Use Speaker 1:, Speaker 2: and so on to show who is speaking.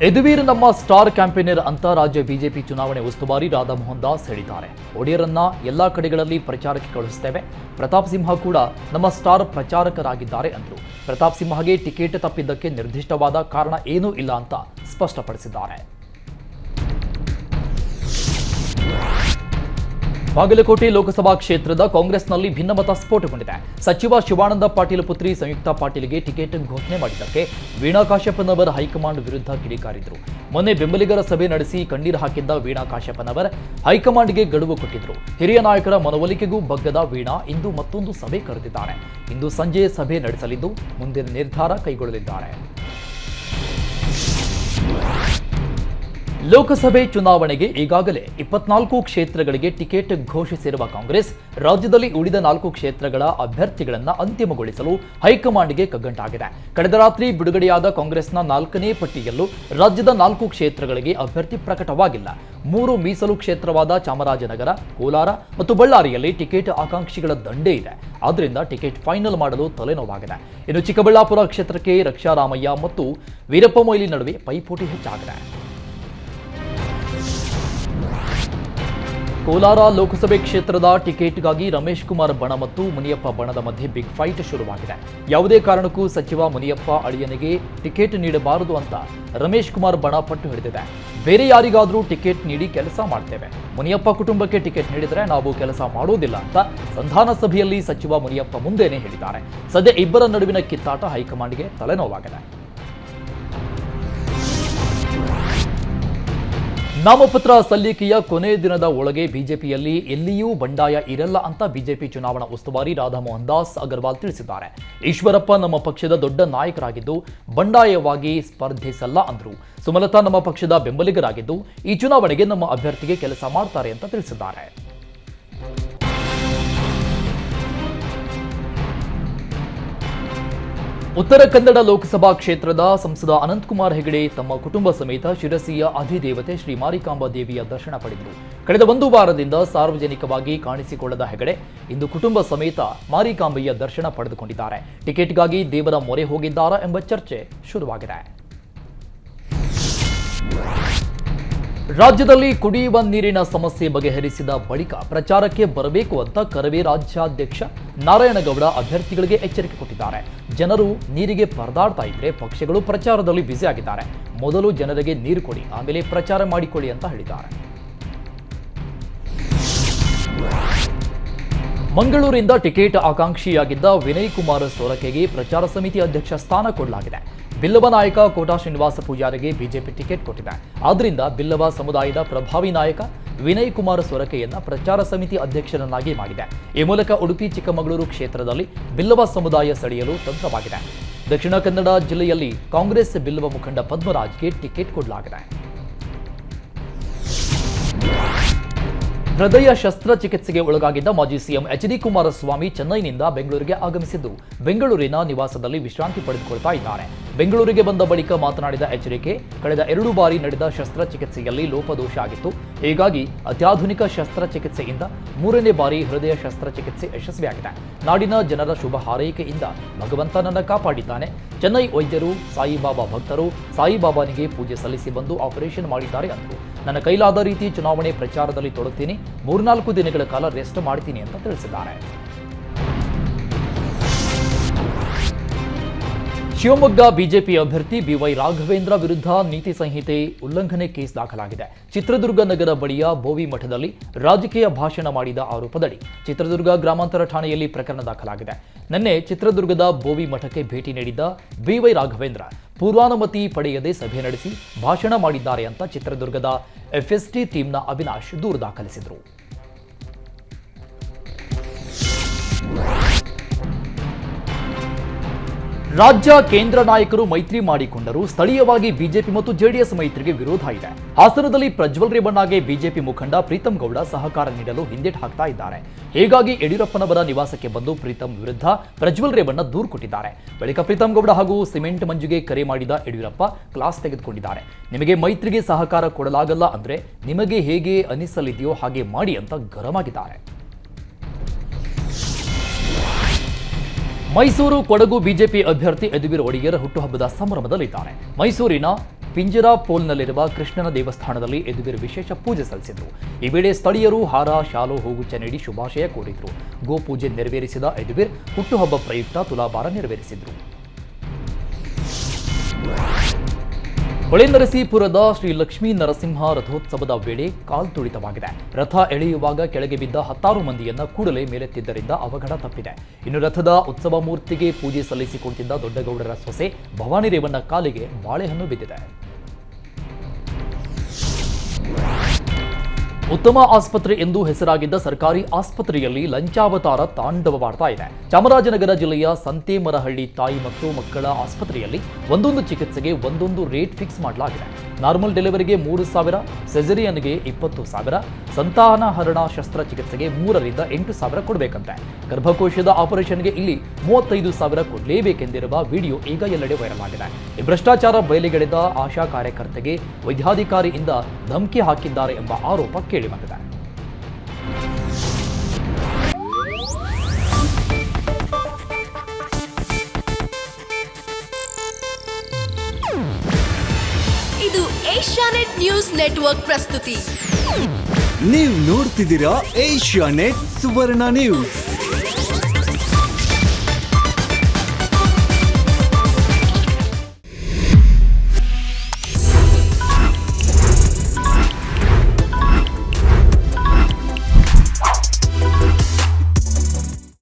Speaker 1: ಯದುವೀರ್ ನಮ್ಮ star campaigner ಅಂತ ರಾಜ್ಯ ಬಿಜೆಪಿ ಚುನಾವಣೆ ಉಸ್ತುವಾರಿ ರಾಧಾ ಮೋಹನ್ ದಾಸ್ ಹೇಳಿದ್ದಾರೆ. ಒಡೆಯರನ್ನ ಎಲ್ಲಾ ಕಡೆಗಳಲ್ಲಿ ಪ್ರಚಾರಕ್ಕೆ ಕಳುಹಿಸುತ್ತೇವೆ. ಪ್ರತಾಪ್ ಸಿಂಹ ಕೂಡ ನಮ್ಮ ಸ್ಟಾರ್ ಪ್ರಚಾರಕರಾಗಿದ್ದಾರೆ ಅಂದರು. ಪ್ರತಾಪ್ ಸಿಂಹಗೆ ಟಿಕೆಟ್ ತಪ್ಪಿದ್ದಕ್ಕೆ ನಿರ್ದಿಷ್ಟವಾದ ಕಾರಣ ಏನೂ ಇಲ್ಲ ಅಂತ ಸ್ಪಷ್ಟಪಡಿಸಿದ್ದಾರೆ. ಬಾಗಲಕೋಟೆ ಲೋಕಸಭಾ ಕ್ಷೇತ್ರದ ಕಾಂಗ್ರೆಸ್ನಲ್ಲಿ ಭಿನ್ನಮತ ಸ್ಫೋಟಗೊಂಡಿದೆ. ಸಚಿವ ಶಿವಾನಂದ ಪಾಟೀಲ್ ಪುತ್ರಿ ಸಂಯುಕ್ತಾ ಪಾಟೀಲ್ಗೆ ಟಿಕೆಟ್ ಘೋಷಣೆ ಮಾಡಿದ್ದಕ್ಕೆ ವೀಣಾ ಕಾಶ್ಯಪ್ಪನವರ್ ಹೈಕಮಾಂಡ್ ವಿರುದ್ಧ ಕಿಡಿಕಾರಿದ್ರು. ಮೊನ್ನೆ ಬೆಂಬಲಿಗರ ಸಭೆ ನಡೆಸಿ ಕಣ್ಣೀರು ಹಾಕಿದ್ದ ವೀಣಾ ಕಾಶ್ಯಪ್ಪನವರ್ ಹೈಕಮಾಂಡ್ಗೆ ಗಡುವು ಕೊಟ್ಟಿದ್ರು. ಹಿರಿಯ ನಾಯಕರ ಮನವೊಲಿಕೆಗೂ ಬಗ್ಗದ ವೀಣಾ ಇಂದು ಮತ್ತೊಂದು ಸಭೆ ಕರೆದಿದ್ದಾರೆ. ಇಂದು ಸಂಜೆ ಸಭೆ ನಡೆಸಲಿದ್ದು ಮುಂದಿನ ನಿರ್ಧಾರ ಕೈಗೊಳ್ಳಲಿದ್ದಾರೆ. ಲೋಕಸಭೆ ಚುನಾವಣೆಗೆ ಈಗಾಗಲೇ 24 ಕ್ಷೇತ್ರಗಳಿಗೆ ಟಿಕೆಟ್ ಘೋಷಿಸಿರುವ ಕಾಂಗ್ರೆಸ್ ರಾಜ್ಯದಲ್ಲಿ ಉಳಿದ 4 ಕ್ಷೇತ್ರಗಳ ಅಭ್ಯರ್ಥಿಗಳನ್ನು ಅಂತಿಮಗೊಳಿಸಲು ಹೈಕಮಾಂಡ್ಗೆ ಕಗ್ಗಂಟಾಗಿದೆ. ಕಳೆದ ರಾತ್ರಿ ಬಿಡುಗಡೆಯಾದ ಕಾಂಗ್ರೆಸ್ನ 4ನೇ ಪಟ್ಟಿಯಲ್ಲೂ ರಾಜ್ಯದ 4 ಕ್ಷೇತ್ರಗಳಿಗೆ ಅಭ್ಯರ್ಥಿ ಪ್ರಕಟವಾಗಿಲ್ಲ. 3 ಮೀಸಲು ಕ್ಷೇತ್ರವಾದ ಚಾಮರಾಜನಗರ, ಕೋಲಾರ ಮತ್ತು ಬಳ್ಳಾರಿಯಲ್ಲಿ ಟಿಕೆಟ್ ಆಕಾಂಕ್ಷಿಗಳ ದಂಡೇ ಇದೆ. ಆದ್ದರಿಂದ ಟಿಕೆಟ್ ಫೈನಲ್ ಮಾಡಲು ತಲೆನೋವಾಗಿದೆ. ಇನ್ನು ಚಿಕ್ಕಬಳ್ಳಾಪುರ ಕ್ಷೇತ್ರಕ್ಕೆ ರಕ್ಷಾರಾಮಯ್ಯ ಮತ್ತು ವೀರಪ್ಪ ಮೊಯ್ಲಿ ನಡುವೆ ಪೈಪೋಟಿ ಹೆಚ್ಚಾಗಿದೆ. ಕೋಲಾರ ಲೋಕಸಭೆ ಕ್ಷೇತ್ರದ ಟಿಕೆಟ್ಗಾಗಿ ರಮೇಶ್ ಕುಮಾರ್ ಬಣ ಮತ್ತು ಮುನಿಯಪ್ಪ ಬಣದ ಮಧ್ಯೆ ಬಿಗ್ ಫೈಟ್ ಶುರುವಾಗಿದೆ. ಯಾವುದೇ ಕಾರಣಕ್ಕೂ ಸಚಿವ ಮುನಿಯಪ್ಪ ಅಳಿಯನಿಗೆ ಟಿಕೆಟ್ ನೀಡಬಾರದು ಅಂತ ರಮೇಶ್ ಕುಮಾರ್ ಬಣ ಪಟ್ಟು ಹಿಡಿದಿದೆ. ಬೇರೆ ಯಾರಿಗಾದರೂ ಟಿಕೆಟ್ ನೀಡಿ ಕೆಲಸ ಮಾಡ್ತೇವೆ, ಮುನಿಯಪ್ಪ ಕುಟುಂಬಕ್ಕೆ ಟಿಕೆಟ್ ನೀಡಿದರೆ ನಾವು ಕೆಲಸ ಮಾಡೋದಿಲ್ಲ ಅಂತ ಸಂಧಾನ ಸಭೆಯಲ್ಲಿ ಸಚಿವ ಮುನಿಯಪ್ಪ ಮುಂದೆನೇ ಹೇಳಿದ್ದಾರೆ. ಸದ್ಯ ಇಬ್ಬರ ನಡುವಿನ ಕಿತ್ತಾಟ ಹೈಕಮಾಂಡ್ಗೆ ತಲೆನೋವಾಗಿದೆ. ನಾಮಪತ್ರ ಸಲ್ಲಿಕೆಯ ಕೊನೆ ದಿನದ ಒಳಗೆ ಬಿಜೆಪಿಯಲ್ಲಿ ಎಲ್ಲಿಯೂ ಬಂಡಾಯ ಇರಲ್ಲ ಅಂತ ಬಿಜೆಪಿ ಚುನಾವಣಾ ಉಸ್ತುವಾರಿ ರಾಧಾ ಮೋಹನ್ ದಾಸ್ ಅಗರ್ವಾಲ್ ತಿಳಿಸಿದ್ದಾರೆ. ಈಶ್ವರಪ್ಪ ನಮ್ಮ ಪಕ್ಷದ ದೊಡ್ಡ ನಾಯಕರಾಗಿದ್ದು ಬಂಡಾಯವಾಗಿ ಸ್ಪರ್ಧಿಸಲ್ಲ ಅಂದರು. ಸುಮಲತಾ ನಮ್ಮ ಪಕ್ಷದ ಬೆಂಬಲಿಗರಾಗಿದ್ದು ಈ ಚುನಾವಣೆಗೆ ನಮ್ಮ ಅಭ್ಯರ್ಥಿಗೆ ಕೆಲಸ ಮಾಡ್ತಾರೆ ಅಂತ ತಿಳಿಸಿದ್ದಾರೆ. ಉತ್ತರ ಕನ್ನಡ ಲೋಕಸಭಾ ಕ್ಷೇತ್ರದ ಸಂಸದ ಅನಂತಕುಮಾರ್ ಹೆಗಡೆ ತಮ್ಮ ಕುಟುಂಬ ಸಮೇತ ಶಿರಸಿಯ ಅಧಿದೇವತೆ ಶ್ರೀ ಮಾರಿಕಾಂಬಾ ದೇವಿಯ ದರ್ಶನ ಪಡೆದರು. ಕಳೆದ 1 ವಾರದಿಂದ ಸಾರ್ವಜನಿಕವಾಗಿ ಕಾಣಿಸಿಕೊಳ್ಳದ ಹೆಗಡೆ ಇಂದು ಕುಟುಂಬ ಸಮೇತ ಮಾರಿಕಾಂಬೆಯ ದರ್ಶನ ಪಡೆದುಕೊಂಡಿದ್ದಾರೆ. ಟಿಕೆಟ್ಗಾಗಿ ದೇವರ ಮೊರೆ ಹೋಗಿದ್ದಾರಾ ಎಂಬ ಚರ್ಚೆ ಶುರುವಾಗಿದೆ. ರಾಜ್ಯದಲ್ಲಿ ಕುಡಿಯುವ ನೀರಿನ ಸಮಸ್ಯೆ ಬಗೆಹರಿಸಿದ ಬಳಿಕ ಪ್ರಚಾರಕ್ಕೆ ಬರಬೇಕು ಅಂತ ಕರವೇ ರಾಜ್ಯಾಧ್ಯಕ್ಷ ನಾರಾಯಣಗೌಡ ಅಭ್ಯರ್ಥಿಗಳಿಗೆ ಎಚ್ಚರಿಕೆ ಕೊಟ್ಟಿದ್ದಾರೆ. ಜನರು ನೀರಿಗೆ ಪರದಾಡ್ತಾ ಇದ್ರೆ ಪಕ್ಷಗಳು ಪ್ರಚಾರದಲ್ಲಿ ಬ್ಯುಸಿ ಆಗಿದ್ದಾರೆ. ಮೊದಲು ಜನರಿಗೆ ನೀರು ಕೊಡಿ, ಆಮೇಲೆ ಪ್ರಚಾರ ಮಾಡಿಕೊಳ್ಳಿ ಅಂತ ಹೇಳಿದ್ದಾರೆ. ಮಂಗಳೂರಿನಿಂದ ಟಿಕೆಟ್ ಆಕಾಂಕ್ಷಿಯಾಗಿದ್ದ ವಿನಯ್ ಕುಮಾರ್ ಸೊರಕೆಗೆ ಪ್ರಚಾರ ಸಮಿತಿ ಅಧ್ಯಕ್ಷ ಸ್ಥಾನ ಕೊಡಲಾಗಿದೆ. ಬಿಲ್ಲವ ನಾಯಕ ಕೋಟಾ ಶ್ರೀನಿವಾಸ ಪೂಜಾರಿಗೆ ಬಿಜೆಪಿ ಟಿಕೆಟ್ ಕೊಟ್ಟಿದೆ. ಆದ್ದರಿಂದ ಬಿಲ್ಲವ ಸಮುದಾಯದ ಪ್ರಭಾವಿ ನಾಯಕ ವಿನಯ್ ಕುಮಾರ್ ಸೊರಕೆಯನ್ನ ಪ್ರಚಾರ ಸಮಿತಿ ಅಧ್ಯಕ್ಷರನ್ನಾಗಿ ಮಾಡಿದೆ. ಈ ಮೂಲಕ ಉಡುಪಿ ಚಿಕ್ಕಮಗಳೂರು ಕ್ಷೇತ್ರದಲ್ಲಿ ಬಿಲ್ಲವ ಸಮುದಾಯ ಸೆಳೆಯಲು ತಂತ್ರವಾಗಿದೆ. ದಕ್ಷಿಣ ಕನ್ನಡ ಜಿಲ್ಲೆಯಲ್ಲಿ ಕಾಂಗ್ರೆಸ್ ಬಿಲ್ಲವ ಮುಖಂಡ ಪದ್ಮರಾಜ್ಗೆ ಟಿಕೆಟ್ ಕೊಡಲಾಗಿದೆ. ಹೃದಯ ಶಸ್ತ್ರಚಿಕಿತ್ಸೆಗೆ ಒಳಗಾಗಿದ್ದ ಮಾಜಿ ಸಿಎಂ ಎಚ್.ಡಿ. ಕುಮಾರಸ್ವಾಮಿ ಚೆನ್ನೈನಿಂದ ಬೆಂಗಳೂರಿಗೆ ಆಗಮಿಸಿದ್ದು ಬೆಂಗಳೂರಿನ ನಿವಾಸದಲ್ಲಿ ವಿಶ್ರಾಂತಿ ಪಡೆದುಕೊಳ್ತಾ ಇದ್ದಾರೆ. ಬೆಂಗಳೂರಿಗೆ ಬಂದ ಬಳಿಕ ಮಾತನಾಡಿದ ಎಚ್.ಡಿ.ಕೆ ಕಳೆದ 2 ಬಾರಿ ನಡೆದ ಶಸ್ತ್ರಚಿಕಿತ್ಸೆಯಲ್ಲಿ ಲೋಪದೋಷ ಆಗಿತ್ತು. ಹೀಗಾಗಿ ಅತ್ಯಾಧುನಿಕ ಶಸ್ತ್ರಚಿಕಿತ್ಸೆಯಿಂದ 3ನೇ ಬಾರಿ ಹೃದಯ ಶಸ್ತ್ರಚಿಕಿತ್ಸೆ ಯಶಸ್ವಿಯಾಗಿದೆ. ನಾಡಿನ ಜನರ ಶುಭ ಹಾರೈಕೆಯಿಂದ ಭಗವಂತ ನನ್ನ ಕಾಪಾಡಿದ್ದಾನೆ. ಚೆನ್ನೈ ವೈದ್ಯರು, ಸಾಯಿಬಾಬಾ ಭಕ್ತರು ಸಾಯಿಬಾಬಾನಿಗೆ ಪೂಜೆ ಸಲ್ಲಿಸಿ ಬಂದು ಆಪರೇಷನ್ ಮಾಡಿದ್ದಾರೆ ಅಂದರು. ನನ್ನ ಕೈಲಾದ ರೀತಿ ಚುನಾವಣೆ ಪ್ರಚಾರದಲ್ಲಿ ತೊಡಗ್ತೀನಿ, 3-4 ದಿನಗಳ ಕಾಲ ರೆಸ್ಟ್ ಮಾಡ್ತೀನಿ ಅಂತ ತಿಳಿಸಿದ್ದಾರೆ. ಶಿವಮೊಗ್ಗ ಬಿಜೆಪಿ ಅಭ್ಯರ್ಥಿ ಬಿವೈ ರಾಘವೇಂದ್ರ ವಿರುದ್ಧ ನೀತಿ ಸಂಹಿತೆ ಉಲ್ಲಂಘನೆ ಕೇಸ್ ದಾಖಲಾಗಿದೆ. ಚಿತ್ರದುರ್ಗ ನಗರ ಬಳಿಯ ಬೋವಿ ಮಠದಲ್ಲಿ ರಾಜಕೀಯ ಭಾಷಣ ಮಾಡಿದ ಆರೋಪದಡಿ ಚಿತ್ರದುರ್ಗ ಗ್ರಾಮಾಂತರ ಠಾಣೆಯಲ್ಲಿ ಪ್ರಕರಣ ದಾಖಲಾಗಿದೆ. ನಿನ್ನೆ ಚಿತ್ರದುರ್ಗದ ಬೋವಿ ಮಠಕ್ಕೆ ಭೇಟಿ ನೀಡಿದ್ದ ಬಿವೈ ರಾಘವೇಂದ್ರ ಪೂರ್ವಾನುಮತಿ ಪಡೆಯದೆ ಸಭೆ ನಡೆಸಿ ಭಾಷಣ ಮಾಡಿದ್ದಾರೆ ಅಂತ ಚಿತ್ರದುರ್ಗದ ಎಫ್ಎಸ್ಟಿ ಟೀಮ್ನ ಅವಿನಾಶ್ ದೂರು ದಾಖಲಿಸಿದರು. ರಾಜ್ಯ ಕೇಂದ್ರ ನಾಯಕರು ಮೈತ್ರಿ ಮಾಡಿಕೊಂಡರೂ ಸ್ಥಳೀಯವಾಗಿ ಬಿಜೆಪಿ ಮತ್ತು ಜೆಡಿಎಸ್ ಮೈತ್ರಿಗೆ ವಿರೋಧ ಇದೆ. ಹಾಸನದಲ್ಲಿ ಪ್ರಜ್ವಲ್ ರೇವಣ್ಣಗೆ ಬಿಜೆಪಿ ಮುಖಂಡ ಪ್ರೀತಂ ಗೌಡ ಸಹಕಾರ ನೀಡಲು ಹಿಂದೇಟು ಹಾಕ್ತಾ ಇದ್ದಾರೆ. ಹೀಗಾಗಿ ಯಡಿಯೂರಪ್ಪನವರ ನಿವಾಸಕ್ಕೆ ಬಂದು ಪ್ರೀತಂ ವಿರುದ್ಧ ಪ್ರಜ್ವಲ್ ರೇವಣ್ಣ ದೂರು ಕೊಟ್ಟಿದ್ದಾರೆ. ಬಳಿಕ ಪ್ರೀತಂ ಗೌಡ ಹಾಗೂ ಸಿಮೆಂಟ್ ಮಂಜುಗೆ ಕರೆ ಮಾಡಿದ ಯಡಿಯೂರಪ್ಪ ಕ್ಲಾಸ್ ತೆಗೆದುಕೊಂಡಿದ್ದಾರೆ. ನಿಮಗೆ ಮೈತ್ರಿಗೆ ಸಹಕಾರ ಕೊಡಲಾಗಲ್ಲ ಅಂದ್ರೆ ನಿಮಗೆ ಹೇಗೆ ಅನಿಸಲಿದೆಯೋ ಹಾಗೆ ಮಾಡಿ ಅಂತ ಗರಂ ಆಗಿದ್ದಾರೆ. ಮೈಸೂರು ಕೊಡಗು ಬಿಜೆಪಿ ಅಭ್ಯರ್ಥಿ ಯದುವೀರ್ ಒಡೆಯರ್ ಹುಟ್ಟುಹಬ್ಬದ ಸಂಭ್ರಮದಲ್ಲಿದ್ದಾರೆ. ಮೈಸೂರಿನ ಪಿಂಜರಾಪೋಲ್ನಲ್ಲಿರುವ ಕೃಷ್ಣನ ದೇವಸ್ಥಾನದಲ್ಲಿ ಯದುವೀರ್ ವಿಶೇಷ ಪೂಜೆ ಸಲ್ಲಿಸಿದರು. ಈ ವೇಳೆ ಸ್ಥಳೀಯರು ಹಾರ, ಶಾಲು, ಹೂಗುಚ್ಚ ನೀಡಿ ಶುಭಾಶಯ ಕೋರಿದರು. ಗೋಪೂಜೆ ನೆರವೇರಿಸಿದ ಯದುವೀರ್ ಹುಟ್ಟುಹಬ್ಬ ಪ್ರಯುಕ್ತ ತುಲಾಭಾರ ನೆರವೇರಿಸಿದರು. ಹೊಳೆನರಸೀಪುರದ ಶ್ರೀ ಲಕ್ಷ್ಮೀ ನರಸಿಂಹ ರಥೋತ್ಸವದ ವೇಳೆ ಕಾಲ್ತುಳಿತವಾಗಿದೆ. ರಥ ಎಳೆಯುವಾಗ ಕೆಳಗೆ ಬಿದ್ದ 10 ಮಂದಿಯನ್ನ ಕೂಡಲೇ ಮೇಲೆತ್ತಿದ್ದರಿಂದ ಅವಘಡ ತಪ್ಪಿದೆ. ಇನ್ನು ರಥದ ಉತ್ಸವ ಮೂರ್ತಿಗೆ ಪೂಜೆ ಸಲ್ಲಿಸಿಕೊಡುತ್ತಿದ್ದ ದೊಡ್ಡಗೌಡರ ಸೊಸೆ ಭವಾನಿ ರೇವಣ್ಣ ಕಾಲಿಗೆ ಬಾಳೆಹಣ್ಣು ಬಿದ್ದಿದೆ. ಉತ್ತಮ ಆಸ್ಪತ್ರೆ ಎಂದು ಹೆಸರಾಗಿದ್ದ ಸರ್ಕಾರಿ ಆಸ್ಪತ್ರೆಯಲ್ಲಿ ಲಂಚಾವತಾರ ತಾಂಡವವಾಡ್ತಾ ಇದೆ. ಚಾಮರಾಜನಗರ ಜಿಲ್ಲೆಯ ಸಂತೇಮರಹಳ್ಳಿ ತಾಯಿ ಮತ್ತು ಮಕ್ಕಳ ಆಸ್ಪತ್ರೆಯಲ್ಲಿ ಒಂದೊಂದು ಚಿಕಿತ್ಸೆಗೆ ಒಂದೊಂದು ರೇಟ್ ಫಿಕ್ಸ್ ಮಾಡಲಾಗಿದೆ. ನಾರ್ಮಲ್ ಡೆಲಿವರಿಗೆ 3,000, ಸೆಸರಿಯನ್ಗೆ 20,000, ಸಂತಾನಹರಣ ಶಸ್ತ್ರಚಿಕಿತ್ಸೆಗೆ 3 ರಿಂದ 8,000 ಕೊಡಬೇಕಂತೆ. ಗರ್ಭಕೋಶದ ಆಪರೇಷನ್ಗೆ ಇಲ್ಲಿ 35,000 ಕೊಡಲೇಬೇಕೆಂದಿರುವ ವಿಡಿಯೋ ಈಗ ಎಲ್ಲೆಡೆ ವೈರಲ್ ಆಗಿದೆ. ಈ ಭ್ರಷ್ಟಾಚಾರ ಬಯಲಿಗೆಳೆದ ಆಶಾ ಕಾರ್ಯಕರ್ತೆಗೆ ವೈದ್ಯಾಧಿಕಾರಿಯಿಂದ ಧಮಕಿ ಹಾಕಿದ್ದಾರೆ ಎಂಬ ಆರೋಪ ಕೇಳಿಬಂದಿದೆ.
Speaker 2: ಇದು ಏಷ್ಯಾನೆಟ್ ನ್ಯೂಸ್ ನೆಟ್ವರ್ಕ್ ಪ್ರಸ್ತುತಿ.
Speaker 3: ನೀವು ನೋಡ್ತಿದ್ದೀರಾ ಏಷ್ಯಾನೆಟ್ ಸುವರ್ಣ ನ್ಯೂಸ್.